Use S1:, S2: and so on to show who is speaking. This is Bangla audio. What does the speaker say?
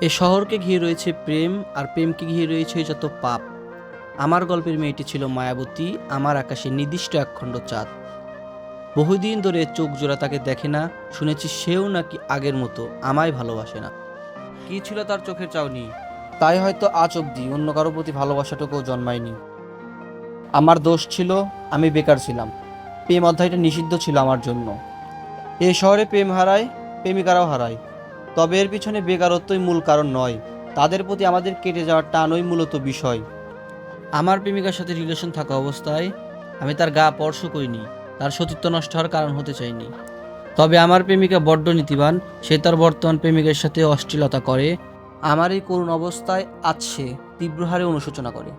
S1: এ শহরকে ঘিরে রয়েছে প্রেম, আর প্রেমকে ঘিরে রয়েছে যত পাপ। আমার গল্পের মেয়েটি ছিল মায়াবতী, আমার আকাশে নির্দিষ্ট একখণ্ড চাঁদ। বহুদিন ধরে চোখ জোড়া তাকে দেখে না, শুনেছি সেও নাকি আগের মতো আমায় ভালোবাসে না। কি ছিল তার চোখের চাউনি, তাই হয়তো আজ অব্দি অন্য কারো প্রতি ভালোবাসাটুকুও জন্মায়নি। আমার দোষ ছিল, আমি বেকার ছিলাম। প্রেম অধ্যায়টা নিষিদ্ধ ছিল আমার জন্য। এ শহরে প্রেম হারায়, প্রেমিকারাও হারায়, তবে এর পিছনে বেকারত্বই মূল কারণ নয়। তাদের প্রতি আমাদের কেটে যাওয়ার টানই মূলত বিষয়। আমার প্রেমিকার সাথে রিলেশন থাকা অবস্থায় আমি তার গা স্পর্শ করিনি, তার সতীত্ব নষ্ট হওয়ার কারণ হতে চাইনি। তবে আমার প্রেমিকা বড্ড নীতিবান, সে তার বর্তমান প্রেমিকের সাথে অশ্লীলতা করে। আমার এই করুণ অবস্থায় আজ সে তীব্র হারে অনুশোচনা করে।